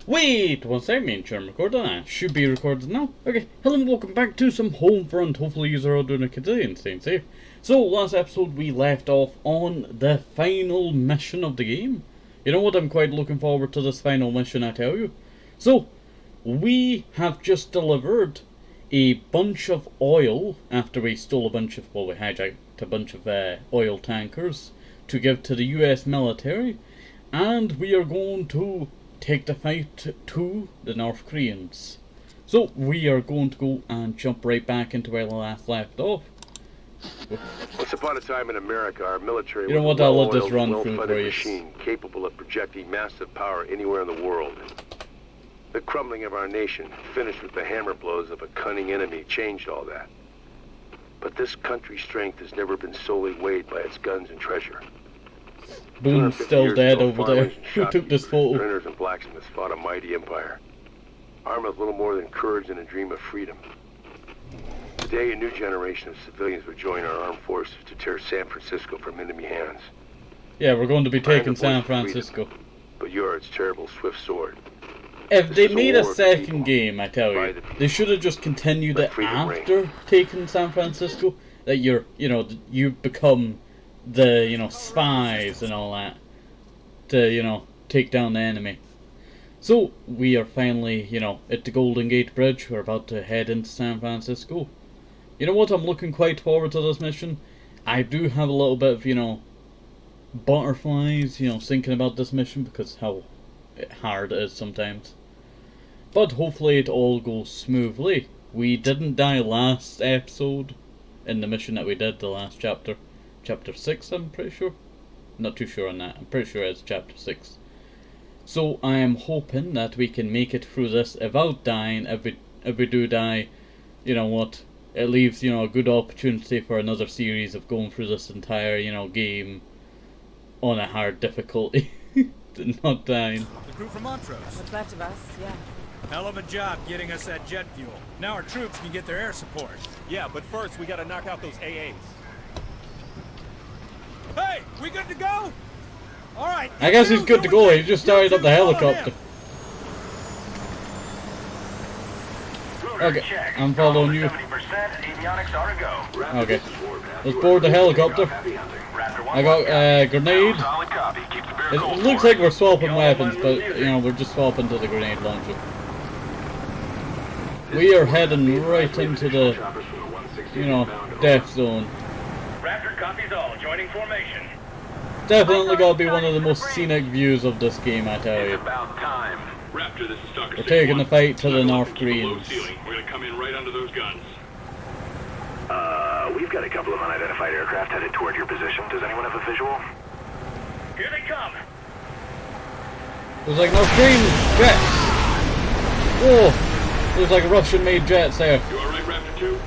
Wait, one second, ain't sure I'm recording. I should be recording now. Okay, hello and welcome back to some Homefront. Hopefully you are all doing a continuing staying safe. So, last episode we left off on the final mission of the game. You know what, I'm quite looking forward to this final mission, I tell you. So, we have just delivered a bunch of oil after we stole a bunch of, well, we hijacked a bunch of oil tankers to give to the US military. And we are going to take the fight to the North Koreans. So we are going to go and jump right back into where the last left off. Once upon a time in America, our military You know was what, I'll a let this run well-funded through for you. machine capable of projecting massive power anywhere in the world. The crumbling of our nation, finished with the hammer blows of a cunning enemy, changed all that. But this country's strength has never been solely weighed by its guns and treasure. Boom's still dead over there. Who took this photo? Printers and blacksmiths fought a mighty empire, armed with little more than courage and a dream of freedom. Today, a new generation of civilians would join our armed forces to tear San Francisco from enemy hands. Yeah, we're going to be taking Find the San voice of freedom, Francisco. But you are its terrible, swift sword. If they This is a made a war of second people, game, I tell by you, the people. they should have just continued Let it freedom reign. after taking San Francisco. That you become the, spies and all that to, take down the enemy. So, we are finally, at the Golden Gate Bridge. We're about to head into San Francisco. You know what, I'm looking quite forward to this mission. I do have a little bit of, butterflies, thinking about this mission because how hard it is sometimes. But hopefully it all goes smoothly. We didn't die last episode in the mission that we did, the last chapter. Chapter 6, I'm pretty sure. Not too sure on that. I'm pretty sure it's chapter 6. So I am hoping that we can make it through this without dying. If we do die, you know what? It leaves, a good opportunity for another series of going through this entire, game on a hard difficulty. Not dying. The crew from Montrose. What's left of us, yeah. Hell of a job getting us that jet fuel. Now our troops can get their air support. Yeah, but first we gotta knock out those AAs. Hey, we good to go? All right. I guess he's good to go. He just started up the helicopter. Okay, I'm following you. Okay, let's board the helicopter. I got a grenade. It looks like we're swapping weapons, but we're just swapping to the grenade launcher. We are heading right into the, death zone. Raptor copies all, joining formation. Definitely gotta be one of the most scenic views of this game, I tell you. About time. Raptor, this is Stalker We're taking the fight to the North Low Koreans. ceiling. We're gonna come in right under those guns. We've got a couple of unidentified aircraft headed toward your position. Does anyone have a visual? Here they come. There's like North Korean jets. Whoa! There's like Russian-made jets there. You alright, Raptor 2?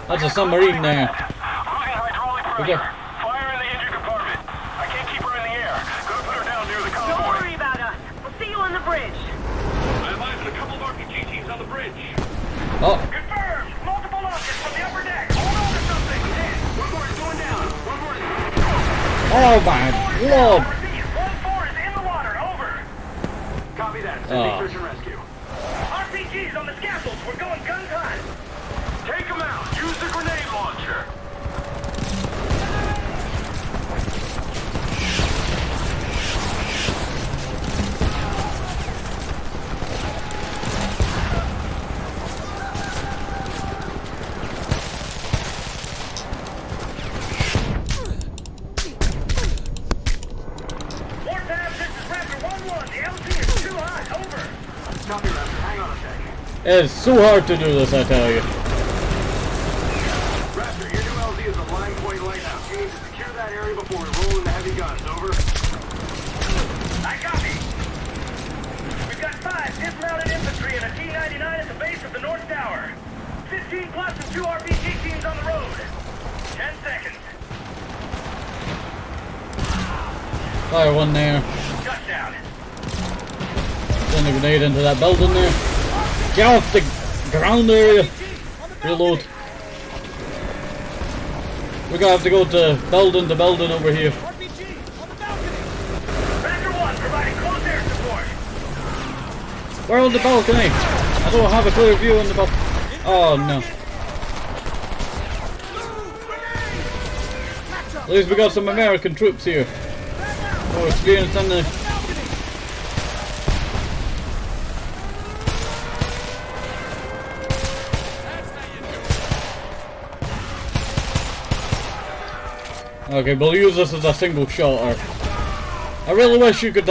That's a submarine there. Losing hydraulic pressure. Okay. Fire in the engine compartment. I can't keep her in the air. Gonna put her down near the convoy. Don't worry about us. We'll see you on the bridge. I advise a couple of RPG teams on the bridge. Oh, Confirmed. Multiple launches from the upper deck. Hold on to something. One more is going down. One more is... oh my lord! 1-4 is in the water. Over. Copy that. Oh. Search and rescue. RPGs on the scaffolds. We're going guns hot. Take them out. Use the grenade launcher. Warpath, this is Raptor 1-1. The LT is too hot. Over. Copy, Raptor. Hang on a sec. It's so hard to do this, I tell you. Raptor, your new LZ is a line point lighthouse. You need to secure that area before we roll in the heavy guns. Over. I copy. We've got 5 dismounted infantry and a T-99 at the base of the North Tower. 15 plus and 2 RPG teams on the road. 10 seconds. Fire one there. Touchdown. Send the grenade into that building there. Get off the ground area. Reload. We're gonna have to go to building over here. RPG on the balcony. Raptor 1 providing close air support. We're on the balcony. I don't have a clear view on the balcony. Oh no. At least we got some American troops here. Oh, experience on the... Okay, we'll use this as a single shot. I really wish you could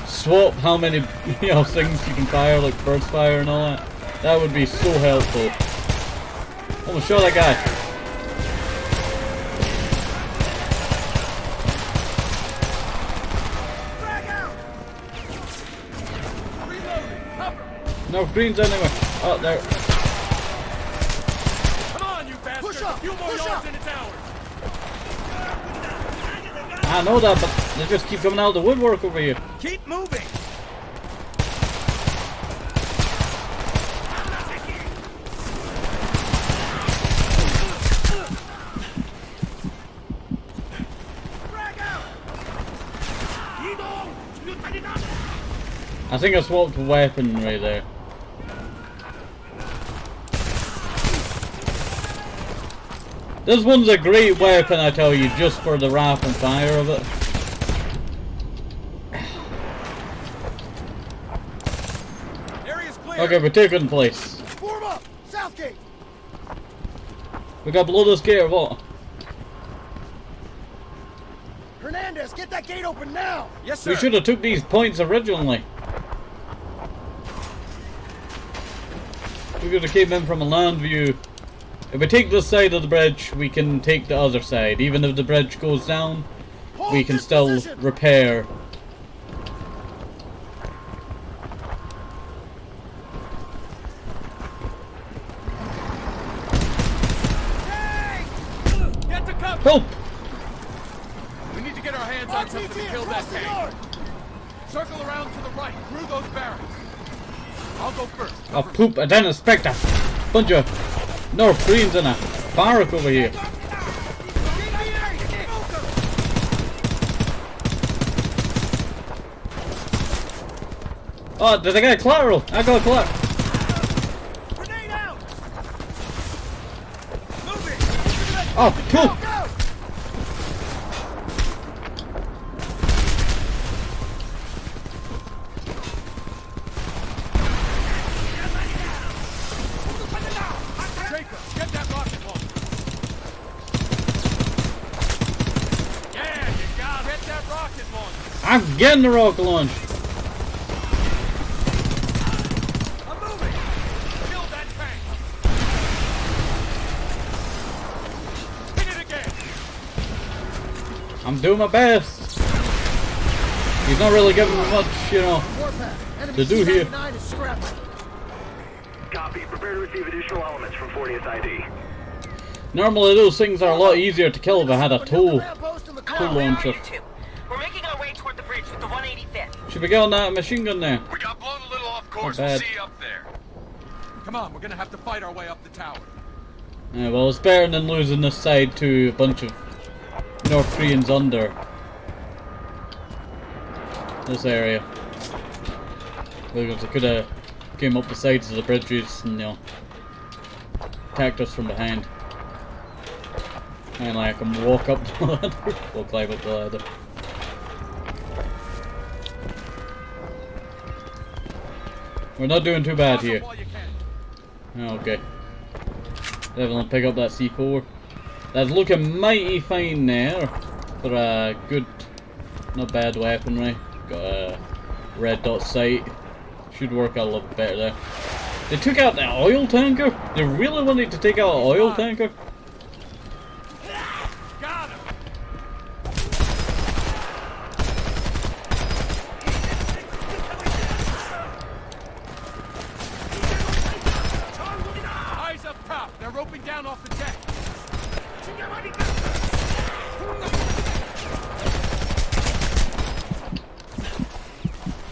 swap how many things you can fire, like burst fire and all that. That would be so helpful. Almost shot that guy. No greens anywhere. Oh, there. Come on, you bastard! Push up! A few more yards in the tower! I know that, but they just keep coming out of the woodwork over here. Keep moving! I think I swapped weaponry there. This one's a great weapon, I tell you, just for the rapid fire of it. Area's clear. Okay, we're taking place. Form up! Southgate! We got below this gate or what? Hernandez, get that gate open now! Yes, sir! We should have took these points originally. We could have came in from a land view. If we take this side of the bridge, we can take the other side. Even if the bridge goes down, we can still repair. Get to cover! Help! We need to get our hands on something to kill that tank. Circle around to the right, through those barracks. I'll go first. Oh poop, I didn't expect a bunch of North Koreans in a barrack over here. Oh, did I get a collateral? I got a collateral. Grenade out! Moving! Oh, poop! Get that rocket launcher! Yeah, you got it! Get that rocket launcher! I'm getting the rocket launch. I'm moving! Kill that tank! Hit it again! I'm doing my best. He's not really giving me much, to do here. Copy. Prepare to receive additional elements from 40th ID. Normally those things are a lot easier to kill if I had a tool launcher. We're making our way toward the bridge with the 185th. Should we get on that machine gun there? We got blown a little off course. Not We'll bad. see you up there. Come on, we're gonna have to fight our way up the tower. Yeah, well, it's better than losing this side to a bunch of North Koreans under this area. Because they could have came up the sides of the bridges and, attacked us from behind. And I can walk up the ladder. We'll climb up the ladder. We're not doing too bad here. Okay. Definitely pick up that C4. That's looking mighty fine there. For a good, not bad weaponry. Got a red dot sight. Should work a little better there. They took out the oil tanker? They really wanted to take out an oil tanker? Got him! Eyes up top. They're roping down off the deck.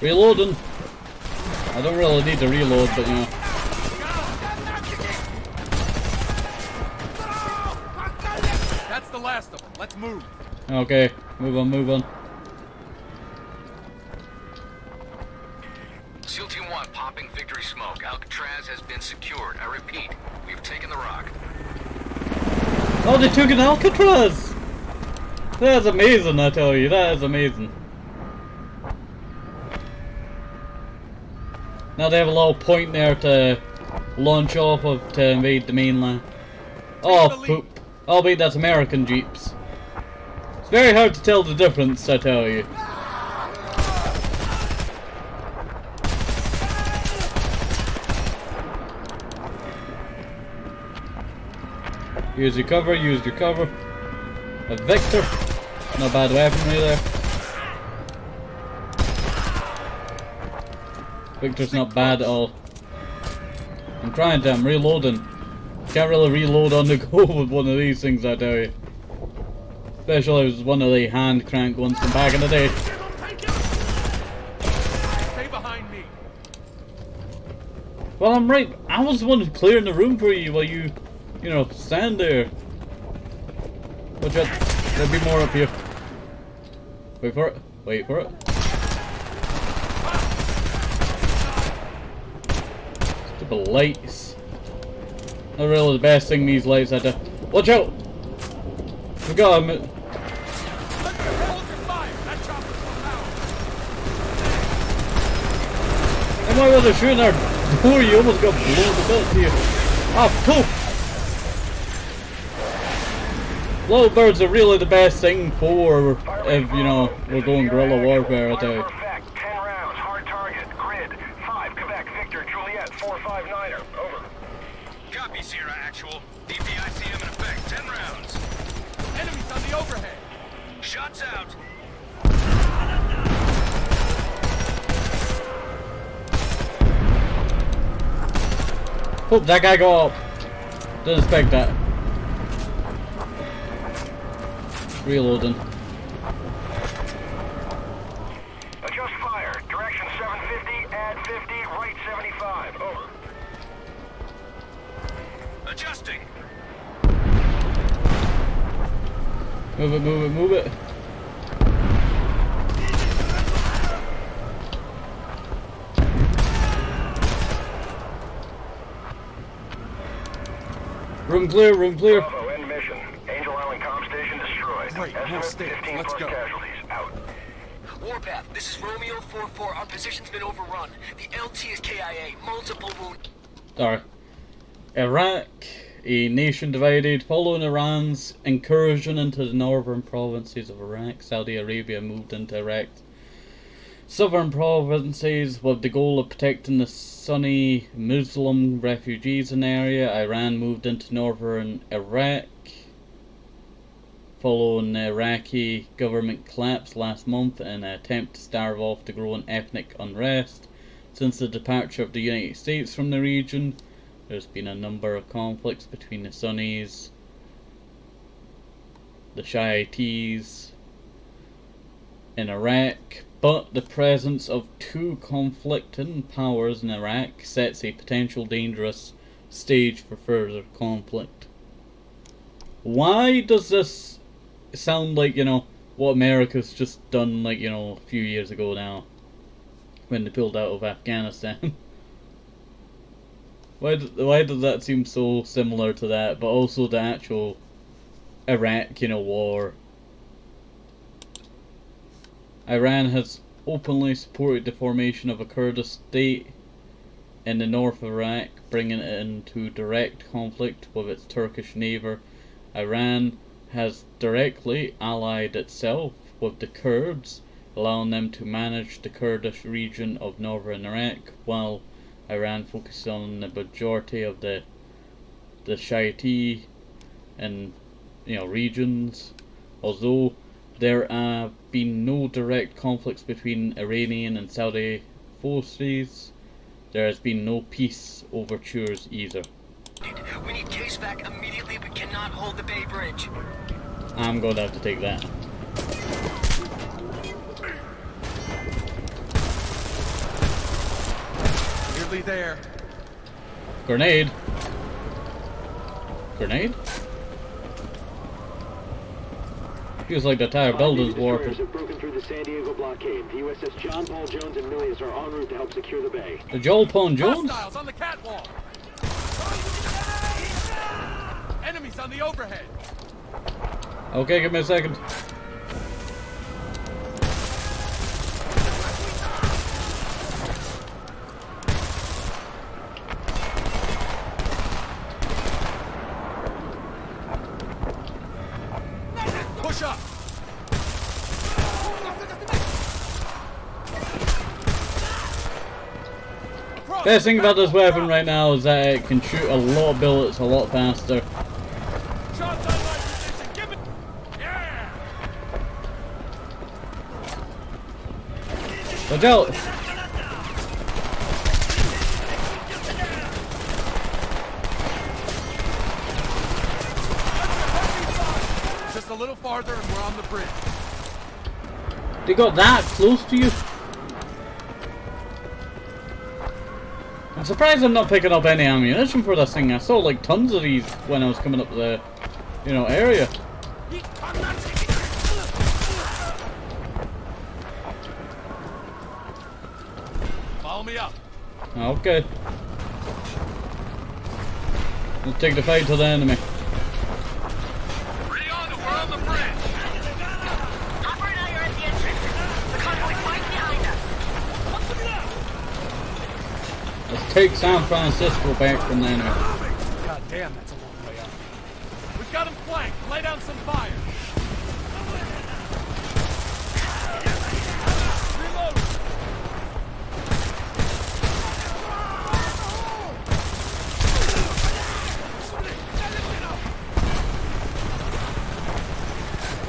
Reloading. I don't really need to reload, but That's the last of them. Let's move. Okay, move on, move on. SEAL Team 1 popping victory smoke. Alcatraz has been secured. I repeat, we've taken the rock. Oh, they took an Alcatraz! That's amazing, I tell you. That is amazing. Now they have a little point there to launch off of to invade the mainland. Oh, poop. Oh, wait, that's American Jeeps. It's very hard to tell the difference, I tell you. Use your cover, use your cover. A Victor. Not bad weaponry there. Victor's not bad at all. I'm trying to, I'm reloading. Can't really reload on the go with one of these things, I tell you. Especially if it's one of the hand crank ones from back in the day. Stay behind me. Well, I'm right. I was the one clearing the room for you while you know, stand there. Watch out. There'll be more up here. Wait for it. Wait for it. Stupid lights. Not really the best thing, these lights had to. Watch out! We got him. Hold your fire. That chopper's full power. And while they're shooting our door, you almost got blown to bits here. Ah, poof! Little birds are really the best thing for if, you know, we're going guerrilla warfare, I tell you. 10 rounds, hard target, grid, 5, Quebec, Victor, Juliet, 459er, over. Copy, Sierra Actual. DPICM in effect. 10 rounds. Enemies on the overhead. Shots out. Oh, that guy got up. Didn't expect that. Reloading. Adjust fire, direction 750, add 50, right 75, over. Adjusting. Move it, move it, move it. Room clear, room clear. Bravo, end mission. Angel Island comm station destroyed. Great, no Estimate stakes. 15 Let's plus go. casualties, out. Warpath, this is Romeo 4-4. Our position's been overrun. The LT is KIA. Multiple wounded. Sorry. Iraq, a nation divided following Iran's incursion into the northern provinces of Iraq. Saudi Arabia moved into Iraq's southern provinces with the goal of protecting the Sunni Muslim refugees in the area. Iran moved into northern Iraq following the Iraqi government collapse last month in an attempt to starve off the growing ethnic unrest. Since the departure of the United States from the region, there's been a number of conflicts between the Sunnis, the Shiites in Iraq, but the presence of two conflicting powers in Iraq sets a potential dangerous stage for further conflict. Why does this sound like, you know, what America's just done, like, you know, a few years ago now, when they pulled out of Afghanistan? Why does that seem so similar to that, but also the actual Iraq, you know, war? Iran has openly supported the formation of a Kurdish state in the north of Iraq, bringing it into direct conflict with its Turkish neighbour. Iran has directly allied itself with the Kurds, allowing them to manage the Kurdish region of northern Iraq, while Iran focuses on the majority of the Shiite and, you know, regions. Although there have been no direct conflicts between Iranian and Saudi forces, there has been no peace overtures either. We need case back immediately. We cannot hold the Bay Bridge. I'm going to have to take that. Nearly there. Grenade. Grenade? Feels like the entire building's warping. Have broken through the San Diego blockade. The USS John Paul Jones and Milius are en route to help secure the bay. The Joel Paul Jones? Hostiles on the catwalk. Enemies on the overhead. Okay, give me a second. Push up. Best thing about this weapon right now is that it can shoot a lot of bullets a lot faster. Shots on my position. Give it. Yeah. Watch out! Just a little farther and we're on the bridge. They got that close to you? I'm surprised I'm not picking up any ammunition for this thing. I saw like tons of these when I was coming up the, you know, area. Follow me up. Okay. Let's take the fight to the enemy. Ready on, we're on the bridge. Operator, you're at the entrance. The convoy's right behind us. Let's take San Francisco back from the enemy. God damn, that's a long way out. We've got him flanked. Lay down some fire. Reload.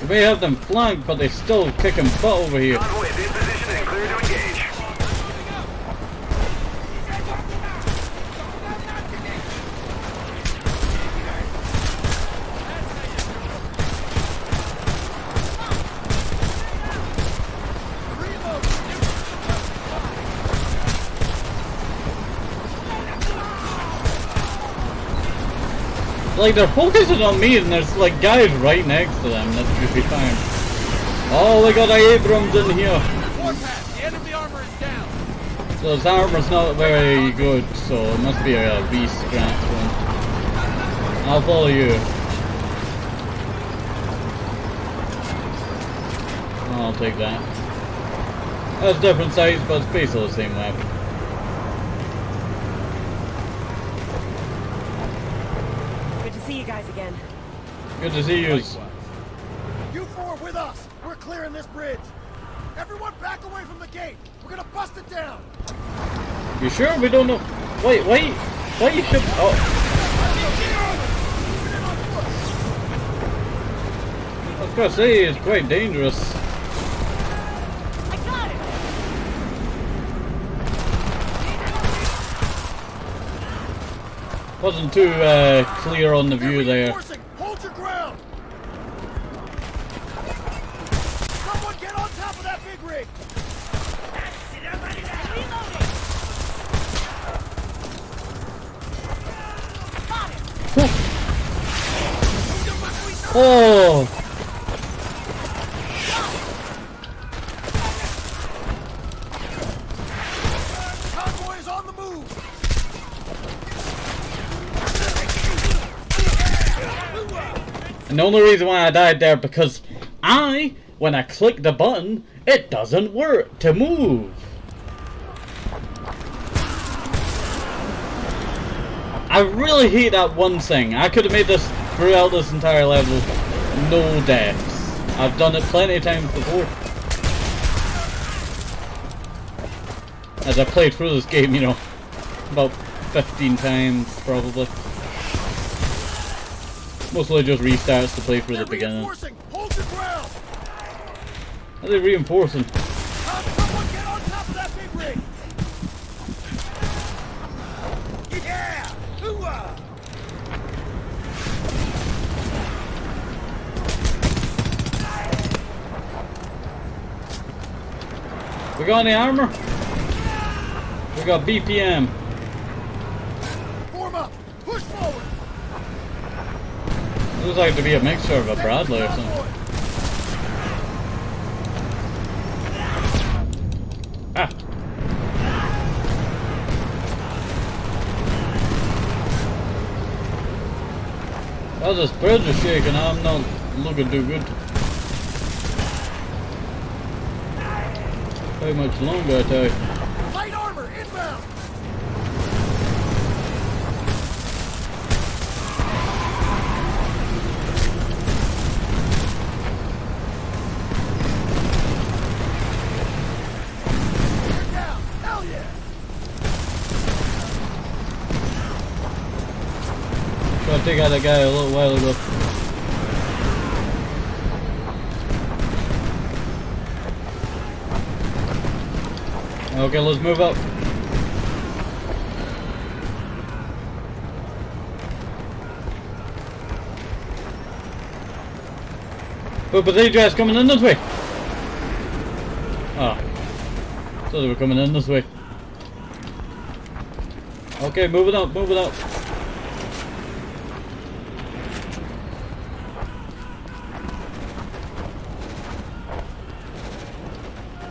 We may have them flanked, but they're still kicking butt over here. Convoy is in position and clear to engage. Like, they're focusing on me and there's like guys right next to them. That should be fine. Oh, we got Abrams in here. Warpath, the enemy armor is down. So his armor's not very good, so it must be a V-scratch one. I'll follow you. I'll take that. That's different size, but it's basically the same weapon. Good to see you guys again. Good to see you. You four with us. We're clearing this bridge. Everyone back away from the gate. We're gonna bust it down. You sure? We don't know. Wait. Why you should? Oh. I was gonna say it's quite dangerous. I got it! Wasn't too clear on the view there. Hold your ground. Someone get on top of that big rig. Oh! Convoy is on the move. And the only reason why I died there because when I click the button, it doesn't work to move. I really hate that one thing. I could have made this throughout this entire level, no deaths. I've done it plenty of times before. As I played through this game, you know, about 15 times probably. Mostly just restarts to play through the beginning. Hold your ground. Are they reinforcing? Someone get on top of that big rig. Yeah. Hoo-ah. We got any armor? We got BPM. Form up. Push forward. Looks like to be a mixture of a Bradley or something. Oh, this bridge is shaking. I'm not looking too good. How much longer, I tell you? Light armor inbound. You're down. Hell yeah. Tried to take out that guy a little while ago. Okay, let's move up. Oh, but these guys coming in this way. Oh, so they were coming in this way. Okay, move it up, move it up.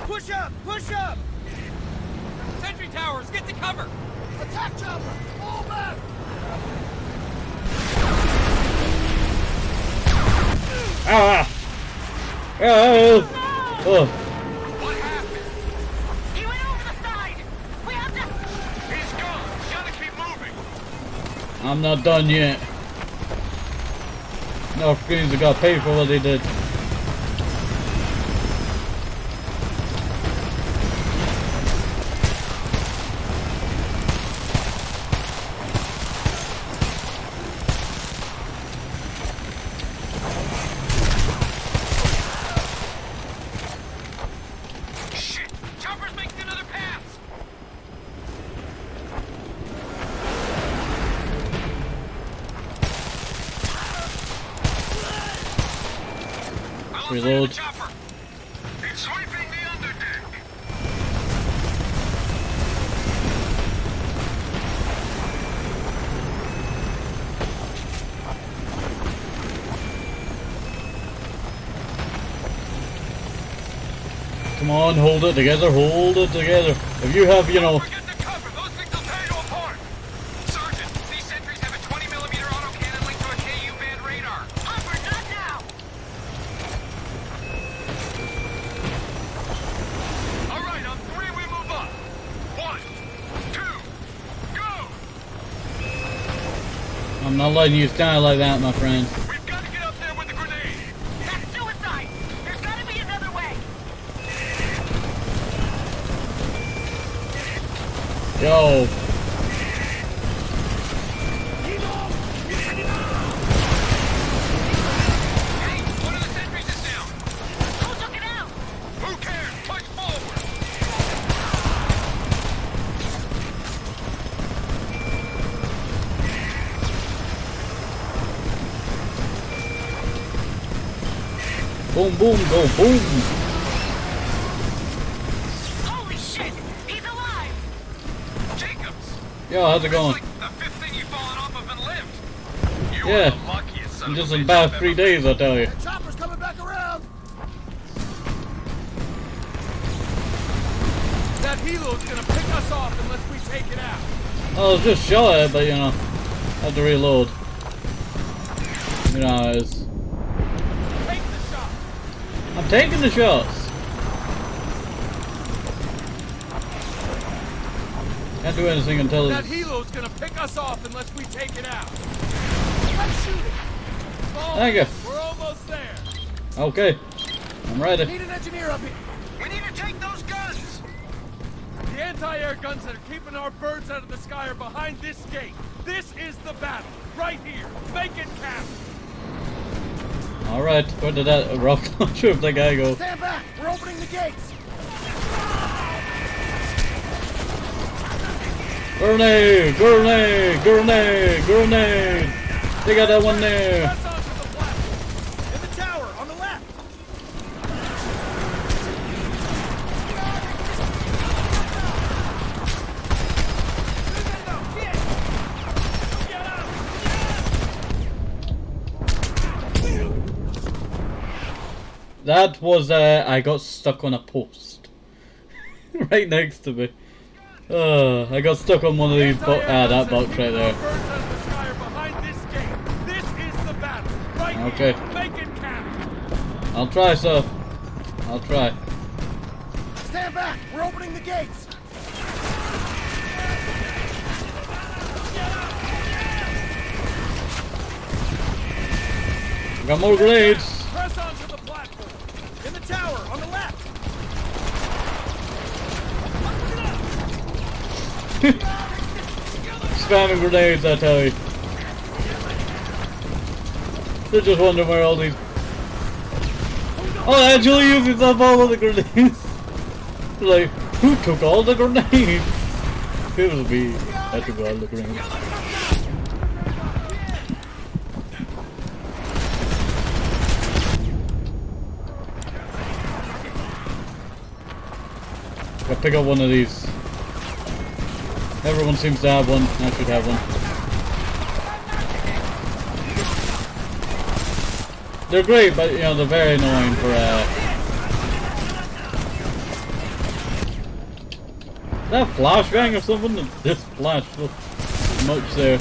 Push up! Push up! Sentry towers, get to cover! Attack chopper! Fall back! Ah! Oh! Oh! What happened? He went over the side! We have to... He's gone! Gotta keep moving! I'm not done yet. North Koreans have got paid for what they did. Shit! Chopper's making another pass! Reload. Chopper! It's sweeping the underdeck! Come on, hold it together, hold it together. If you have, you know, Get to cover! Those things will tear you apart! Sergeant, these sentries have a 20mm autocannon linked to a KU band radar. Upward, not now! Alright, on 3 we move up. 1, 2, go! I'm not letting you stand like that, my friend. We've got to get up there with the grenade! That's suicide! There's gotta be another way! Yo. Hey, one of the sentries is down! Who took it out? Who cares? Push forward! Boom, boom, go, boom. Holy shit! He's alive! Jacobs! Yo, how's it going? Like the 5th thing you've fallen off of and lived! You Yeah. are the luckiest son I'm of just a in bitch about I've 3 ever days, met. I tell you. Chopper's coming back around! That helo's gonna pick us off unless we take it out. I was just shot, but you know, I had to reload. You know how it is. Take the shot! I'm taking the shots. Can't do anything until That it's... helo's gonna pick us off unless we take it out. Let's shoot it! Fall Thank you. in. We're almost there. Okay, I'm ready. Need an engineer up here. We need to take those guns! The anti-air guns that are keeping our birds out of the sky are behind this gate. This is the battle. Right here. Make it count. Alright, where did that rocket launcher of that guy go? Stand back. We're opening the gates. Grenade! Grenade! Grenade! Grenade! They got that one there. Press onto the platform. In the tower, on the left. That was, I got stuck on a post. Right next to me. I got stuck on one of these that box right there. Birds out of the sky are behind this gate. This is the battle. Okay. Make it count. I'll try, sir. I'll try. Stand back. We're opening the gates. Got more grenades. Press onto the platform. In the tower, on the left. Spamming grenades, I tell you. They're just wondering where all these... Oh, they actually uses up all of the grenades. Like, who took all the grenades? It was me. I took all the grenades. Gotta pick up one of these. Everyone seems to have one. I should have one. They're great, but you know they're very annoying for Is that flashbang or something? This flash so much there.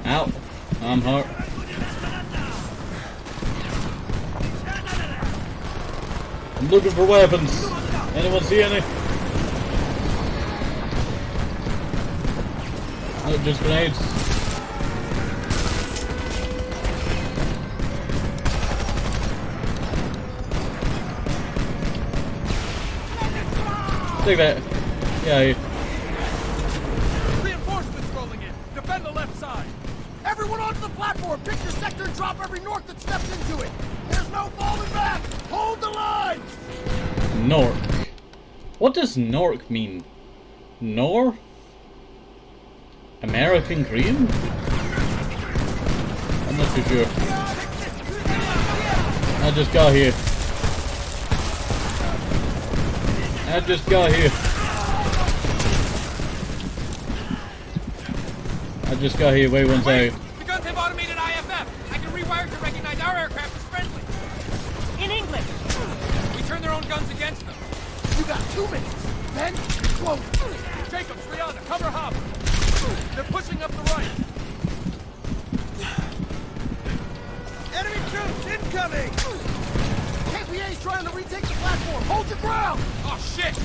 Ow. I'm hurt. I'm looking for weapons. Anyone see any? No, just grenades. Take that. Yeah, you. Reinforcements rolling in. Defend the left side. Everyone onto the platform. Pick your sector and drop every Nork that steps into it. There's no falling back. Hold the line. Nork. What does Nork mean? Nor? American Green? I'm not too sure. I just got here. I just got here. I just got here. Wait one second. The guns have automated IFF. I can rewire to recognize our aircraft as friendly. In English. We turn their own guns against them. You got 2 minutes. Then, close. Jacobs, Rihanna, cover Hop. They're pushing up the right. Enemy troops incoming! KPA's trying to retake the platform. Hold your ground. Oh, shit!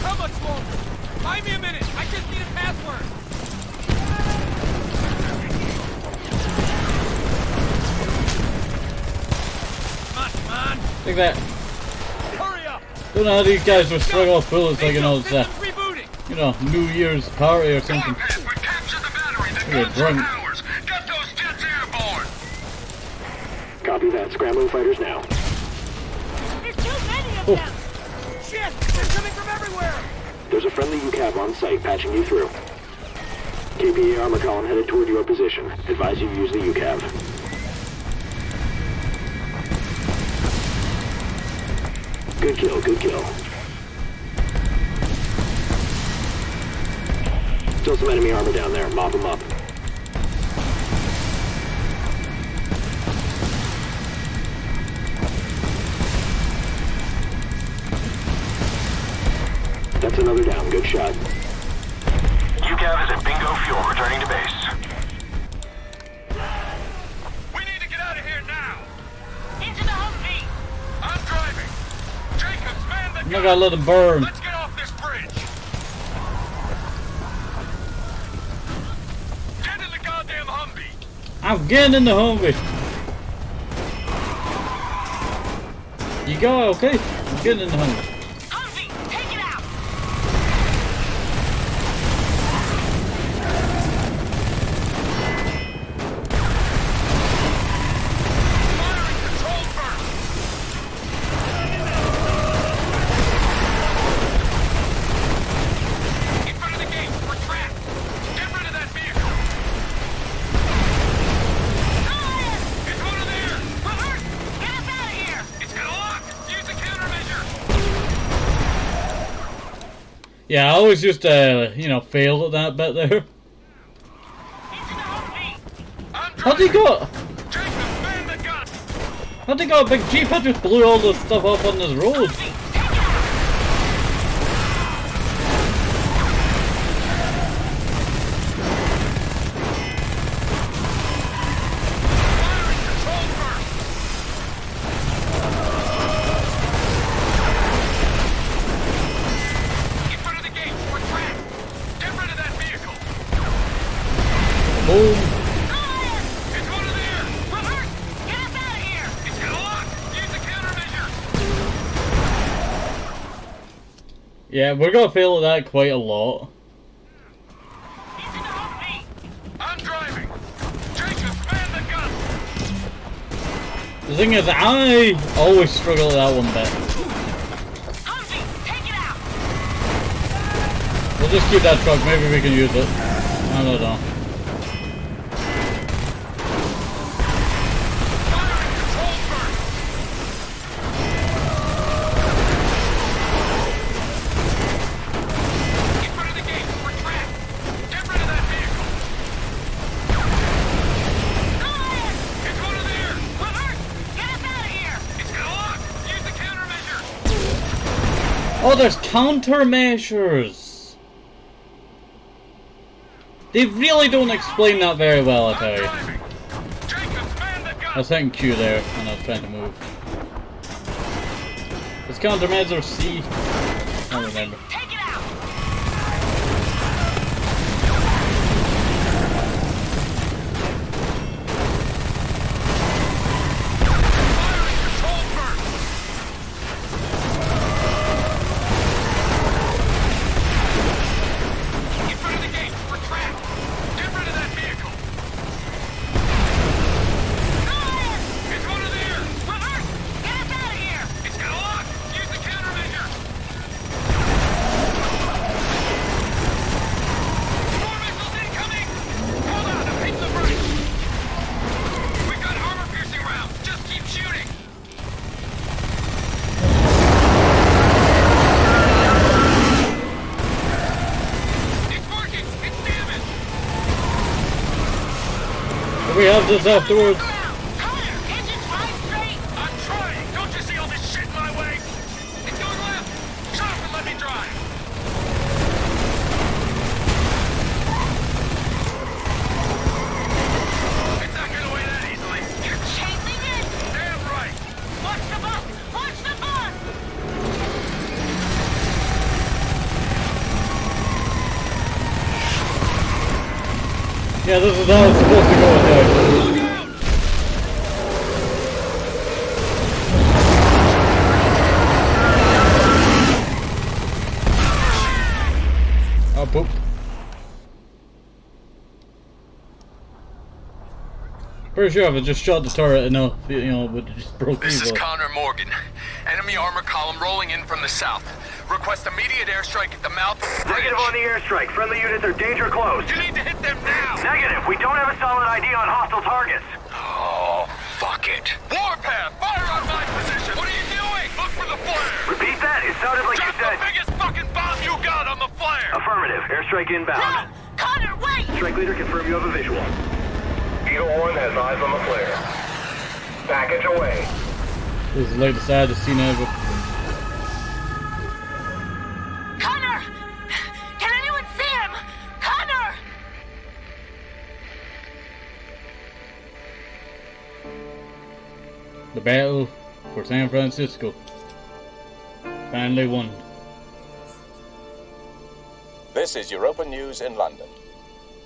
How much longer? Buy me a minute. I just need a password. Come on. Take that. Hurry up. Don't know how these guys will struggle off bullets like you know it's rebooting. you know, New Year's party or something. We captured the battery. The You're guns drunk. are ours. Get those jets airborne. Copy that. Scrambling fighters now. There's too many of Oh. them. Shit! They're coming from everywhere. There's a friendly UCAV on site patching you through. KPA armor column headed toward your position. Advise you use the UCAV. Good kill, good kill. Still some enemy armor down there. Mop them up. That's another down. Good shot. UCAV is at bingo fuel, returning to base. We need to get out of here now. Into the Humvee. I'm driving. Jacobs, man the I'm not gonna let them burn. Let's get off this bridge. Get in the goddamn Humvee. I'm getting in the Humvee. You go, okay? I'm getting in the Humvee. Humvee, take it out. Firing control first. In front of the gate, we're trapped. Get rid of that vehicle. Fire! It's one of theirs. We're hurt. Get us out of here. It's gonna lock. Use the countermeasure. Yeah, I always just you know, fail at that bit there. Into the How'd he got? Jacob, man the gun! How'd he got a big jeep? I just blew all the stuff up on this road. Boom. It's one of there! Reverse! Get us out of here! It's gonna lock! Use the countermeasures! Yeah, we're gonna fail at that quite a lot. Into the Humvee! I'm driving! Jacob, man the gun! The thing is, I always struggle with that one bit. Humvee, take it out! We'll just keep that truck, maybe we can use it. I don't know. Oh, there's countermeasures! They really don't explain that very well, I tell you. I was hitting Q there when I was trying to move. Is countermeasures C? I don't remember. Take it out! We have this afterwards. Engines right straight! I'm trying! Don't you see all this shit in my way? It's going left! Shut up and let me drive! It's not getting away that easily! You're chasing it! Damn right! Watch the bus! Watch the bus! Yeah, this is how it's supposed to go in there. Oh, poop. Pretty sure if I just shot the turret enough, you know, it would have just broke This is evil. Connor Morgan. Enemy armor column rolling in from the south. Request immediate airstrike at the mouth of the bridge. Negative on the airstrike. Friendly units are danger close. You need to hit them now! Negative. We don't have a solid ID on hostile targets. Oh, fuck it. Warpath! Fire on my position! What are you doing? Look for the flare! Repeat that. It sounded like Drop you said. the biggest fucking bomb you got on the flare! Affirmative. Airstrike No! inbound. Connor, wait! Strike leader, confirm you have a visual. Eagle 1 has eyes on the flare. Package away. This is the latest ad I've seen ever. Connor! Can anyone see him? Connor! The battle for San Francisco finally won. This is Europa News in London.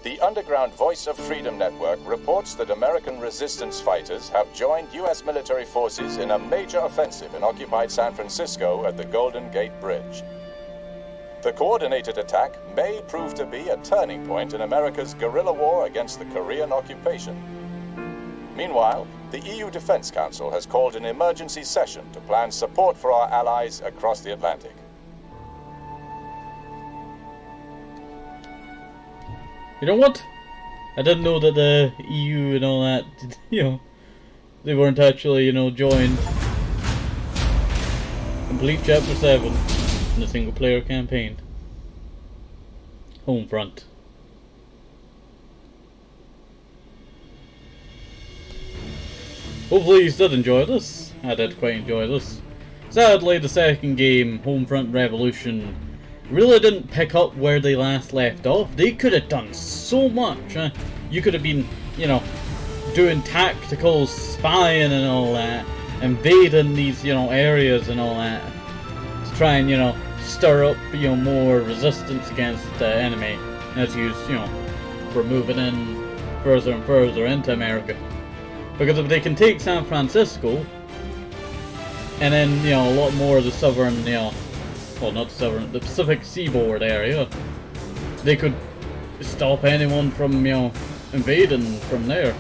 The Underground Voice of Freedom Network reports that American resistance fighters have joined U.S. military forces in a major offensive in occupied San Francisco at the Golden Gate Bridge. The coordinated attack may prove to be a turning point in America's guerrilla war against the Korean occupation. Meanwhile, the EU Defense Council has called an emergency session to plan support for our allies across the Atlantic. You know what? I didn't know that the EU and all that, you know, they weren't actually, you know, joined. Complete Chapter 7 in the single player campaign. Homefront. hopefully you did enjoy this. I did quite enjoy this. Sadly, the second game, Homefront Revolution, really didn't pick up where they last left off. They could have done so much. You could have been, you know, doing tactical spying and all that, invading these, you know, areas and all that, to try and, you know, stir up, you know, more resistance against the enemy as you know, we're moving in further and further into America. Because if they can take San Francisco, and then, you know, a lot more of the southern, you know, well, not southern, the Pacific Seaboard area, they could stop anyone from, you know, invading from there.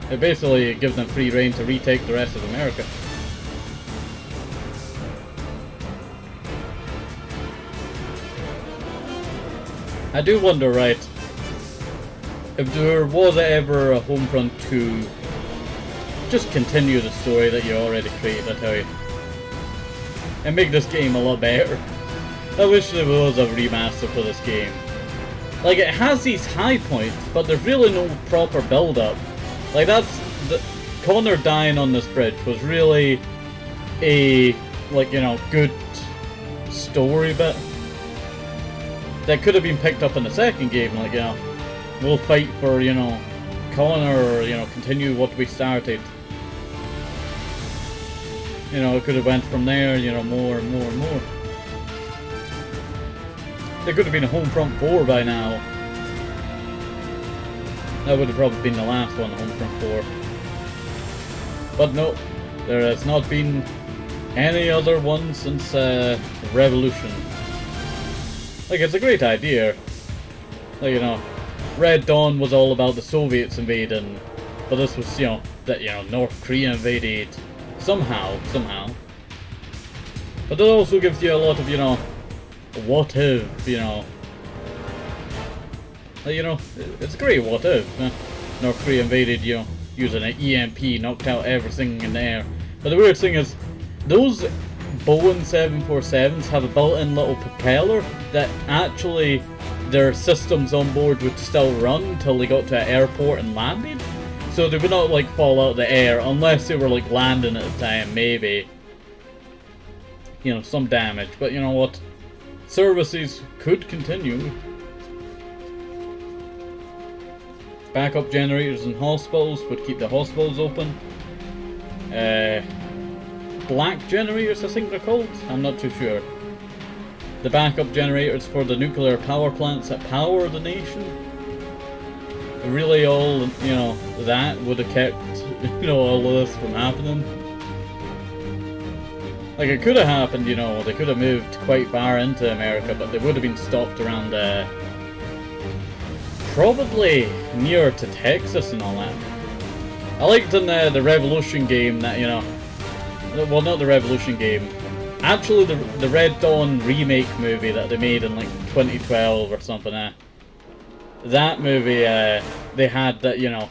It basically gives them free reign to retake the rest of America. I do wonder, right, if there was ever a Homefront 2, just continue the story that you already created, I tell you. And make this game a lot better. I wish there was a remaster for this game. Like, it has these high points, but there's really no proper build-up. Like, Connor dying on this bridge was really a, like, you know, good story bit that could have been picked up in the second game. Like, you know, we'll fight for, you know, Connor, or, you know, continue what we started. You know, it could have went from there, you know, more and more and more. There could have been a Homefront 4 by now. That would have probably been the last one, Homefront 4. But no, there has not been any other one since Revolution. Like, it's a great idea. Like, you know, Red Dawn was all about the Soviets invading, but this was, you know, that, you know, North Korea invaded somehow. But it also gives you a lot of, you know, what if, you know. Like, you know, it's great what if. North Korea invaded, you know, using an EMP, knocked out everything in the air. But the weird thing is, those Boeing 747s have a built-in little propeller that actually their systems on board would still run until they got to an airport and landed. So they would not, like, fall out of the air unless they were, like, landing at the time, maybe. You know, some damage. But you know what? Services could continue. Backup generators in hospitals would keep the hospitals open. Black generators, I think they're called. I'm not too sure. The backup generators for the nuclear power plants that power the nation. Really, all, you know, that would have kept, you know, all of this from happening. Like, it could have happened, you know, they could have moved quite far into America, but they would have been stopped around, probably near to Texas and all that. I liked in the Revolution game that, you know, well, not the Revolution game, actually the Red Dawn remake movie that they made in, like, 2012 or something. That movie, they had that, you know,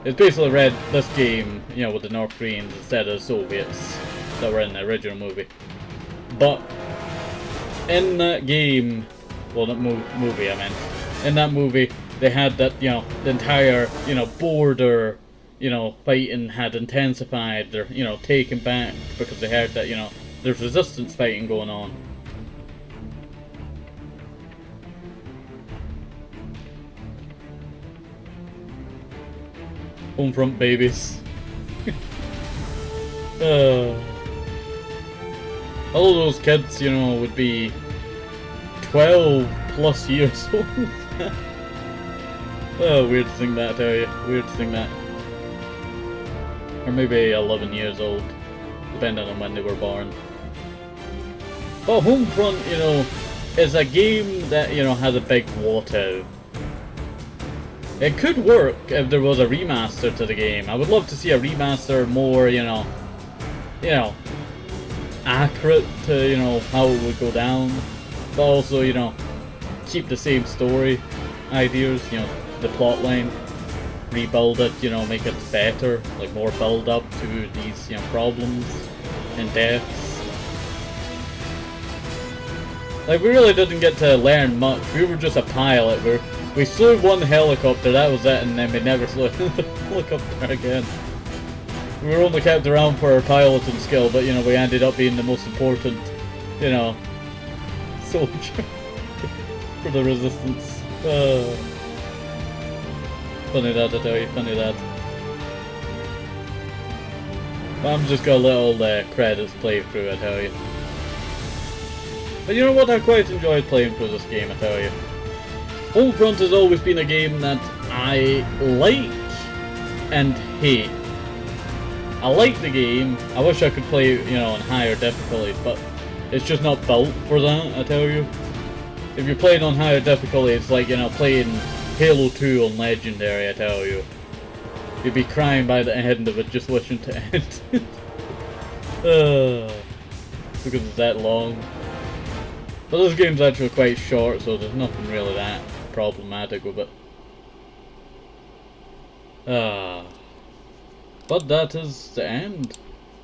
it's basically this game, you know, with the North Koreans instead of the Soviets that were in the original movie. But in that game, well, not movie, I meant, in that movie, they had that, you know, the entire, you know, border, you know, fighting had intensified. They're, you know, taken back because they heard that, you know, there's resistance fighting going on. Homefront babies. All of those kids, you know, would be 12 plus years old. Oh, weird to think that, I tell you. Weird to think that. Or maybe 11 years old, depending on when they were born. But Homefront, you know, is a game that, you know, has a big what if. It could work if there was a remaster to the game. I would love to see a remaster more, you know, accurate to, you know, how it would go down. But also, you know, keep the same story ideas, you know, the plot line. Rebuild it, you know, make it better, like more build up to these, you know, problems and deaths. Like, we really didn't get to learn much. We were just a pilot. We flew one helicopter, that was it, and then we never flew a helicopter again. We were only kept around for our piloting skill, but you know, we ended up being the most important, you know, soldier for the resistance. Funny that, I tell you, funny that. I'm just got a little credits playthrough, I tell you. But you know what, I quite enjoyed playing through this game, I tell you. Homefront has always been a game that I like and hate. I like the game, I wish I could play, you know, on higher difficulties, but it's just not built for that, I tell you. If you're playing on higher difficulty, it's like, you know, playing Halo 2 on Legendary, I tell you. You'd be crying by the end of it, just wishing to end. Because it's that long. But this game's actually quite short, so there's nothing really that problematic with it. But that is the end.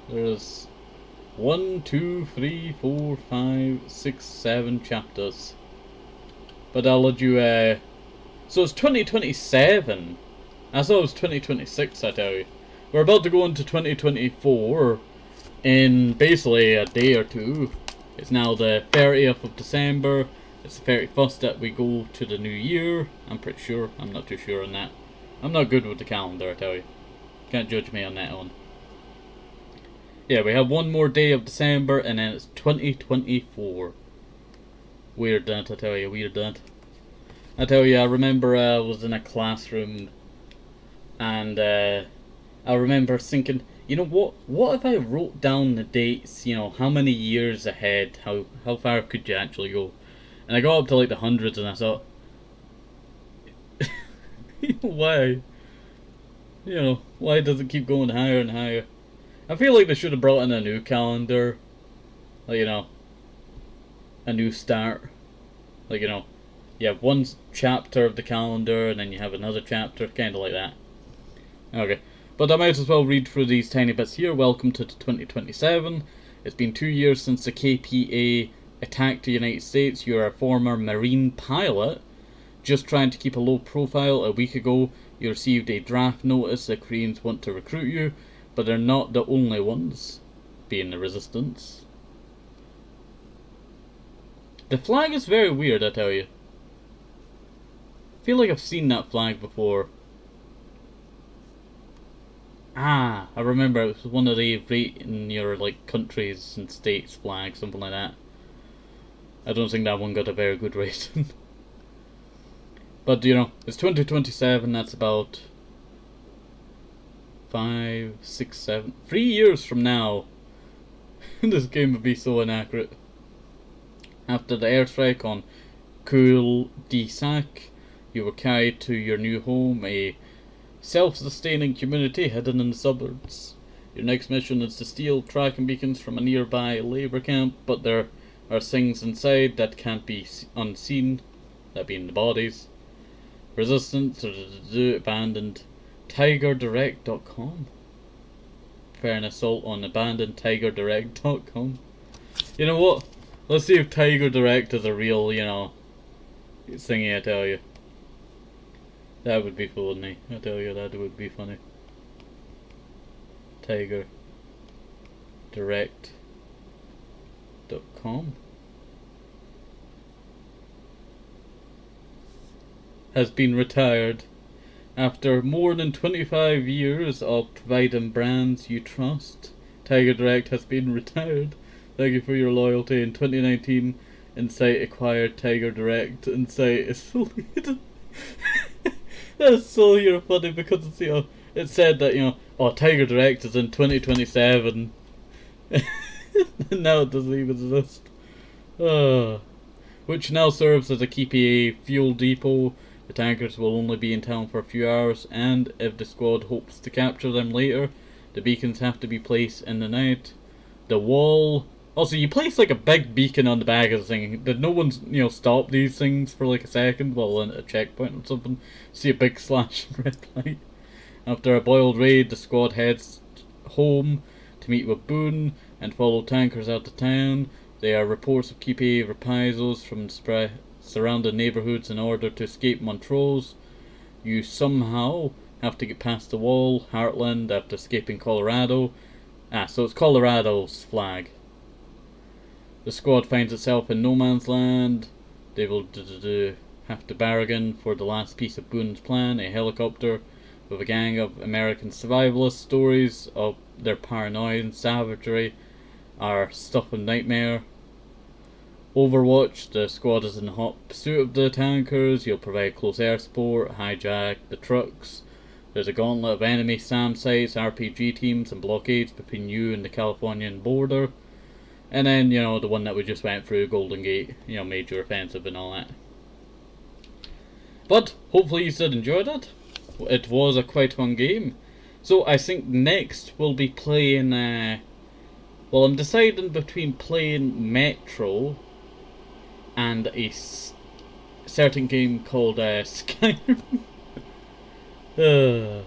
There's 1, 2, 3, 4, 5, 6, 7 chapters. But I'll let you, so it's 2027. I thought it was 2026, I tell you. We're about to go into 2024 in basically a day or two. It's now the 30th of December. It's the 31st that we go to the new year. I'm pretty sure. I'm not too sure on that. I'm not good with the calendar, I tell you. Can't judge me on that one. Yeah, we have one more day of December and then it's 2024. Weird that, I tell you, weird that. I tell you, I remember I was in a classroom and I remember thinking, you know what if I wrote down the dates, you know, how many years ahead, how far could you actually go? And I got up to like the hundreds and I thought, why? You know, why does it keep going higher and higher? I feel like they should have brought in a new calendar. Like, you know, a new start. Like, you know, you have one chapter of the calendar and then you have another chapter, kind of like that. Okay, but I might as well read through these tiny bits here. Welcome to 2027. It's been 2 years since the KPA attacked the United States. You're a former Marine pilot. Just trying to keep a low profile. A week ago, you received a draft notice that Koreans want to recruit you, but they're not the only ones, being the resistance. The flag is very weird, I tell you. I feel like I've seen that flag before. Ah, I remember it was one of the rating your like countries and states flags, something like that. I don't think that one got a very good rating. But you know, it's 2027, that's about 5, 6, 7, 3 years from now. This game would be so inaccurate. After the airstrike on Kul Disak, you were carried to your new home, a self-sustaining community hidden in the suburbs. Your next mission is to steal tracking beacons from a nearby labor camp, but there are things inside that can't be unseen, that being the bodies. Resistance abandoned TigerDirect.com. Fair an assault on abandoned TigerDirect.com. You know what? Let's see if Tiger Direct is a real, you know, thingy, I tell you. That would be funny. I tell you, that would be funny. TigerDirect.com has been retired after more than 25 years of providing brands you trust. Tiger Direct has been retired. Thank you for your loyalty. In 2019, Insight acquired Tiger Direct. Insight is deleted. That's so, you know, funny because it's, you know, it said that, you know, oh, Tiger Direct is in 2027. Now it doesn't even exist. Which now serves as a KPA fuel depot. The tankers will only be in town for a few hours, and if the squad hopes to capture them later, the beacons have to be placed in the night. The wall... Also, you place like a big beacon on the back of the thing. Did no one, you know, stop these things for like a second while in a checkpoint or something? See a big slash red light. After a boiled raid, the squad heads home to meet with Boone and follow tankers out of town. There are reports of KPA reprisals from surrounding neighbourhoods in order to escape Montrose. You somehow have to get past the wall, Heartland, after escaping Colorado. So it's Colorado's flag. The squad finds itself in no man's land. They will have to bargain for the last piece of Boone's plan, a helicopter with a gang of American survivalists. Stories of their paranoia and savagery are stuff of nightmare. Overwatch, the squad is in hot pursuit of the tankers. You'll provide close air support, hijack the trucks. There's a gauntlet of enemy SAM sites, RPG teams and blockades between you and the Californian border. And then, you know, the one that we just went through, Golden Gate, you know, major offensive and all that. But hopefully you did enjoy that. It was a quite fun game. So I think next we'll be playing, well, I'm deciding between playing Metro and a certain game called Skyrim. But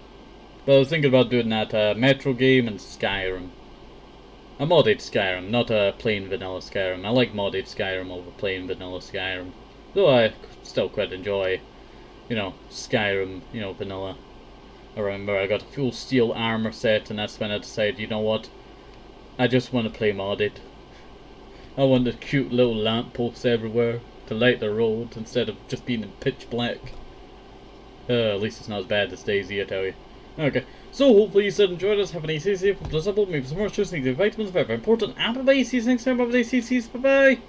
I was thinking about doing that Metro game and Skyrim. A modded Skyrim, not a plain vanilla Skyrim. I like modded Skyrim over plain vanilla Skyrim. Though I still quite enjoy, you know, Skyrim, you know, vanilla. I remember I got a full steel armor set, and that's when I decided, you know what, I just want to play modded. I want the cute little lampposts everywhere to light the road instead of just being in pitch black. At least it's not as bad as DayZ, I tell you. Okay, so hopefully you did enjoy this. Have a nice day, safe, maybe some more interesting vitamins, very important. And bye-bye, see you next time, bye-bye, see you, bye-bye.